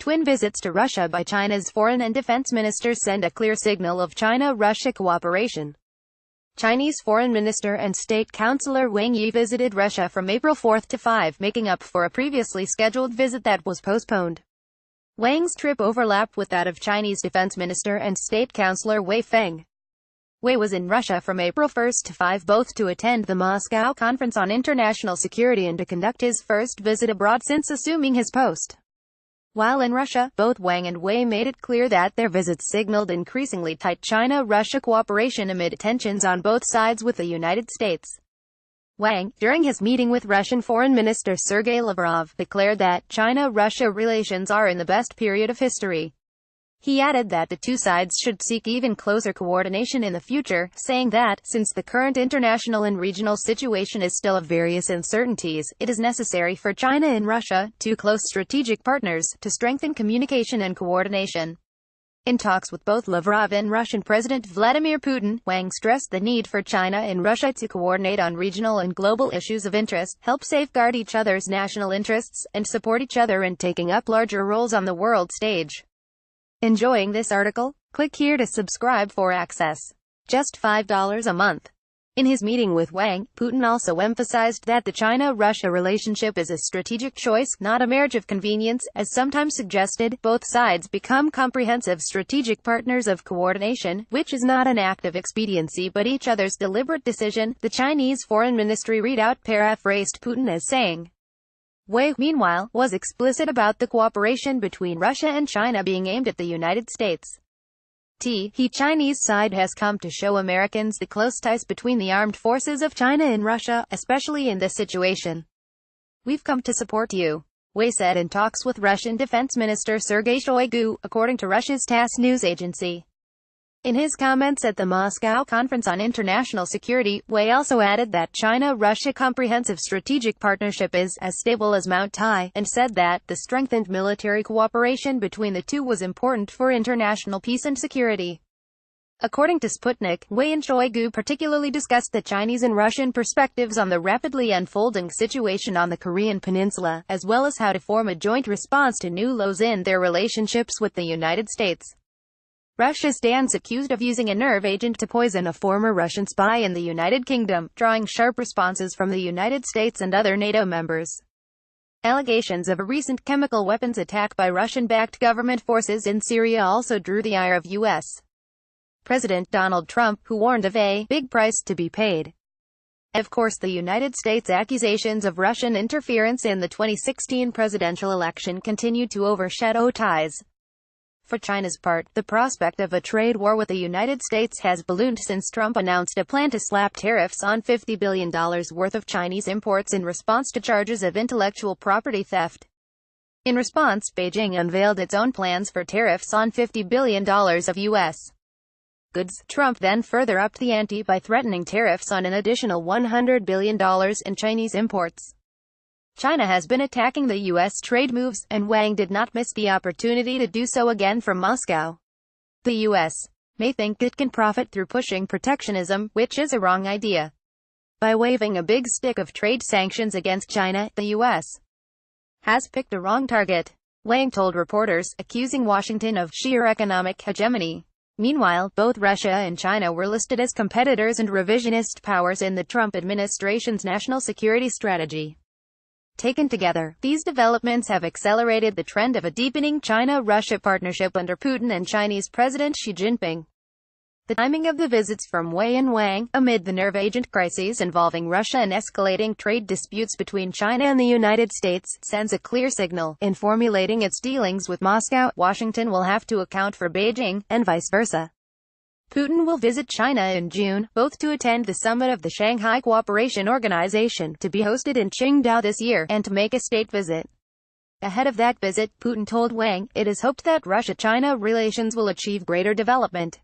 twin visits to Russia by China's foreign and defense ministers send a clear signal of China-Russia cooperation. Chinese Foreign Minister and State Councilor Wang Yi visited Russia from April 4 to 5, making up for a previously scheduled visit that was postponed. Wang's trip overlapped with that of Chinese Defense Minister and State Councilor Fenghe. Wei was in Russia from April 1 to 5, both to attend the Moscow Conference on International Security and to conduct his first visit abroad since assuming his post. While in Russia, both Wang and Wei made it clear that their visits signaled increasingly tight China-Russia cooperation amid tensions on both sides with the United States. Wang, during his meeting with Russian Foreign Minister Sergei Lavrov, declared that China-Russia relations are in the best period of history. He added that the two sides should seek even closer coordination in the future, saying that, since the current international and regional situation is still of various uncertainties, it is necessary for China and Russia, two close strategic partners, to strengthen communication and coordination. In talks with both Lavrov and Russian President Vladimir Putin, Wang stressed the need for China and Russia to coordinate on regional and global issues of interest, help safeguard each other's national interests, and support each other in taking up larger roles on the world stage. Enjoying this article? Click here to subscribe for access. Just $5 a month. In his meeting with Wang, Putin also emphasized that the China-Russia relationship is a strategic choice, not a marriage of convenience, as sometimes suggested. Both sides become comprehensive strategic partners of coordination, which is not an act of expediency but each other's deliberate decision, the Chinese Foreign Ministry readout paraphrased Putin as saying. Wei, meanwhile, was explicit about the cooperation between Russia and China being aimed at the United States. The Chinese side has come to show Americans the close ties between the armed forces of China and Russia, especially in this situation. We've come to support you, Wei said in talks with Russian Defense Minister Sergei, according to Russia's TASS news agency. In his comments at the Moscow Conference on International Security, Wei also added that China-Russia comprehensive strategic partnership is as stable as Mount Tai, and said that the strengthened military cooperation between the two was important for international peace and security. According to Sputnik, Wei and Shoigu particularly discussed the Chinese and Russian perspectives on the rapidly unfolding situation on the Korean Peninsula, as well as how to form a joint response to new lows in their relationships with the United States. Russia stands accused of using a nerve agent to poison a former Russian spy in the United Kingdom, drawing sharp responses from the United States and other NATO members. Allegations of a recent chemical weapons attack by Russian-backed government forces in Syria also drew the ire of U.S. President Donald Trump, who warned of a big price to be paid. Of course, the United States' accusations of Russian interference in the 2016 presidential election continued to overshadow ties. For China's part, the prospect of a trade war with the United States has ballooned since Trump announced a plan to slap tariffs on $50 billion worth of Chinese imports in response to charges of intellectual property theft. In response, Beijing unveiled its own plans for tariffs on $50 billion of U.S. goods. Trump then further upped the ante by threatening tariffs on an additional $100 billion in Chinese imports. China has been attacking the U.S. trade moves, and Wang did not miss the opportunity to do so again from Moscow. The U.S. may think it can profit through pushing protectionism, which is a wrong idea. By waving a big stick of trade sanctions against China, the U.S. has picked a wrong target, Wang told reporters, accusing Washington of sheer economic hegemony. Meanwhile, both Russia and China were listed as competitors and revisionist powers in the Trump administration's national security strategy. Taken together, these developments have accelerated the trend of a deepening China-Russia partnership under Putin and Chinese President Xi Jinping. The timing of the visits from Wei and Wang, amid the nerve agent crises involving Russia and escalating trade disputes between China and the United States, sends a clear signal. In formulating its dealings with Moscow, Washington will have to account for Beijing, and vice versa. Putin will visit China in June, both to attend the summit of the Shanghai Cooperation Organization, to be hosted in Qingdao this year, and to make a state visit. Ahead of that visit, Putin told Wang, it is hoped that Russia-China relations will achieve greater development.